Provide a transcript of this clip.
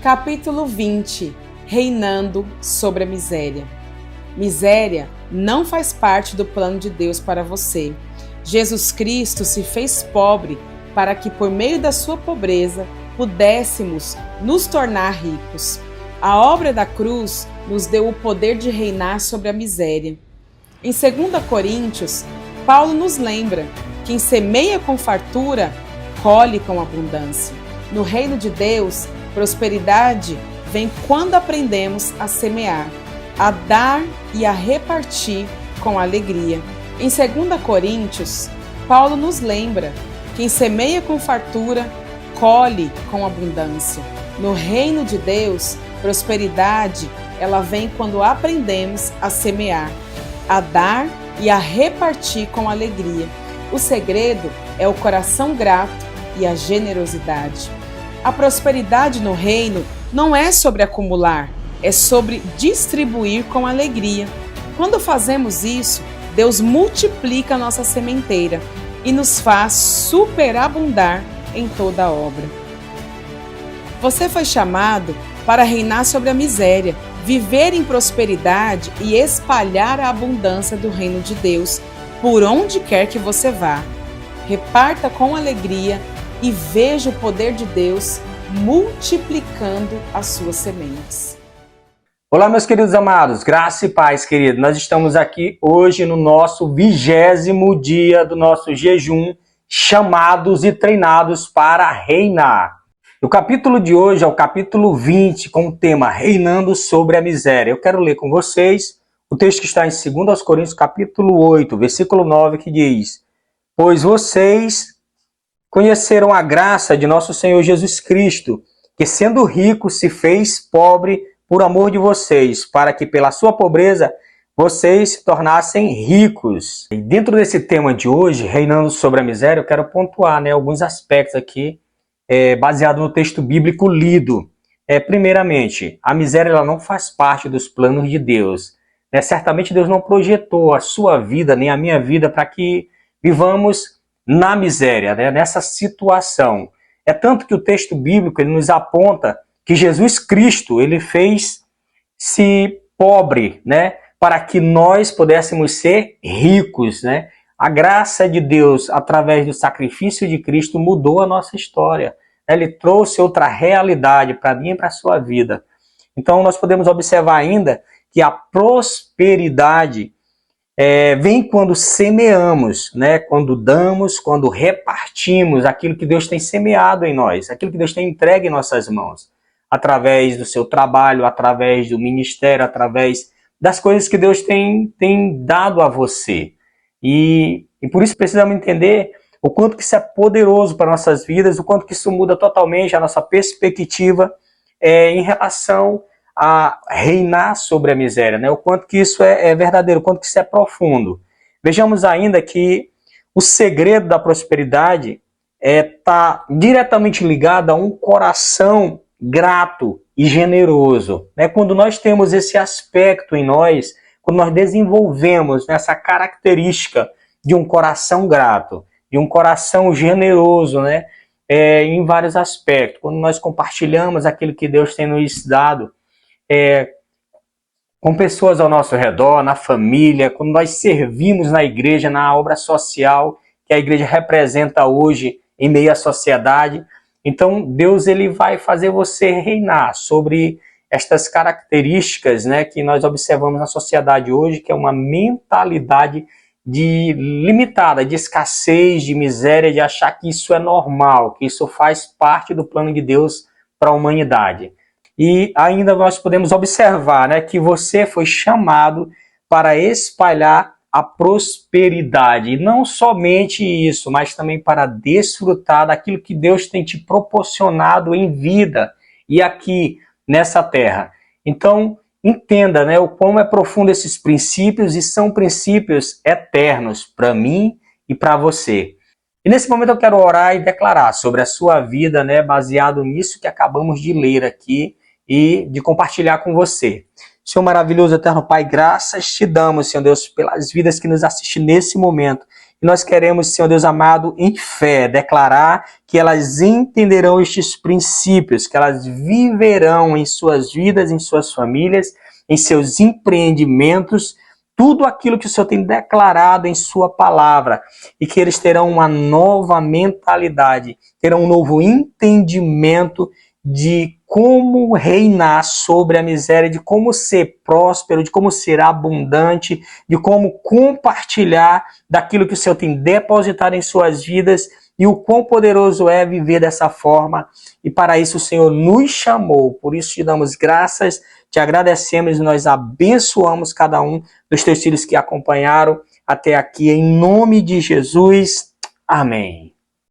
Capítulo 20. Reinando sobre a miséria. Miséria não faz parte do plano de Deus para você. Jesus Cristo se fez pobre para que, por meio da sua pobreza, pudéssemos nos tornar ricos. A obra da cruz nos deu o poder de reinar sobre a miséria. Em 2 Coríntios, Paulo nos lembra: quem semeia com fartura, colhe com abundância. No reino de Deus, prosperidade vem quando aprendemos a semear, a dar e a repartir com alegria. Em 2 Coríntios, Paulo nos lembra: quem semeia com fartura, colhe com abundância. No reino de Deus, prosperidade, ela vem quando aprendemos a semear, a dar e a repartir com alegria. O segredo é o coração grato e a generosidade. A prosperidade no reino não é sobre acumular, é sobre distribuir com alegria. Quando fazemos isso, Deus multiplica a nossa sementeira e nos faz superabundar em toda a obra. Você foi chamado para reinar sobre a miséria, viver em prosperidade e espalhar a abundância do reino de Deus por onde quer que você vá. Reparta com alegria e veja o poder de Deus multiplicando as suas sementes. Olá, meus queridos amados, graça e paz, querido. Nós estamos aqui hoje no nosso 20º dia do nosso jejum, chamados e treinados para reinar. O capítulo de hoje é o capítulo 20, com o tema Reinando sobre a Miséria. Eu quero ler com vocês o texto que está em 2 Coríntios, capítulo 8, versículo 9, que diz: Pois vocês conheceram a graça de nosso Senhor Jesus Cristo, que sendo rico se fez pobre por amor de vocês, para que pela sua pobreza vocês se tornassem ricos. E dentro desse tema de hoje, reinando sobre a miséria, eu quero pontuar alguns aspectos aqui, baseado no texto bíblico lido. Primeiramente, a miséria ela não faz parte dos planos de Deus. Certamente Deus não projetou a sua vida, nem a minha vida, para que vivamos na miséria, nessa situação. É tanto que o texto bíblico ele nos aponta que Jesus Cristo ele fez-se pobre, para que nós pudéssemos ser ricos. A graça de Deus, através do sacrifício de Cristo, mudou a nossa história. Ele trouxe outra realidade para mim e para a sua vida. Então, nós podemos observar ainda que a prosperidade vem quando semeamos, quando damos, quando repartimos aquilo que Deus tem semeado em nós, aquilo que Deus tem entregue em nossas mãos, através do seu trabalho, através do ministério, através das coisas que Deus tem dado a você. E por isso precisamos entender o quanto que isso é poderoso para nossas vidas, o quanto que isso muda totalmente a nossa perspectiva em relação a reinar sobre a miséria, o quanto que isso é verdadeiro, o quanto que isso é profundo. Vejamos ainda que o segredo da prosperidade está diretamente ligado a um coração grato e generoso. Quando nós temos esse aspecto em nós, quando nós desenvolvemos essa característica de um coração grato, de um coração generoso, em vários aspectos, quando nós compartilhamos aquilo que Deus tem nos dado, com pessoas ao nosso redor, na família, quando nós servimos na igreja, na obra social que a igreja representa hoje em meio à sociedade. Então Deus ele vai fazer você reinar sobre estas características que nós observamos na sociedade hoje, que é uma mentalidade limitada, de escassez, de miséria, de achar que isso é normal, que isso faz parte do plano de Deus para a humanidade. E ainda nós podemos observar que você foi chamado para espalhar a prosperidade. E não somente isso, mas também para desfrutar daquilo que Deus tem te proporcionado em vida e aqui nessa terra. Então, entenda o quão é profundo esses princípios, e são princípios eternos para mim e para você. E nesse momento eu quero orar e declarar sobre a sua vida, baseado nisso que acabamos de ler aqui, e de compartilhar com você. Senhor maravilhoso, eterno Pai, graças te damos, Senhor Deus, pelas vidas que nos assistem nesse momento. E nós queremos, Senhor Deus amado, em fé, declarar que elas entenderão estes princípios, que elas viverão em suas vidas, em suas famílias, em seus empreendimentos, tudo aquilo que o Senhor tem declarado em sua palavra, e que eles terão uma nova mentalidade, terão um novo entendimento de como reinar sobre a miséria, de como ser próspero, de como ser abundante, de como compartilhar daquilo que o Senhor tem depositado em suas vidas, e o quão poderoso é viver dessa forma. E para isso o Senhor nos chamou. Por isso te damos graças, te agradecemos e nós abençoamos cada um dos teus filhos que acompanharam até aqui. Em nome de Jesus. Amém.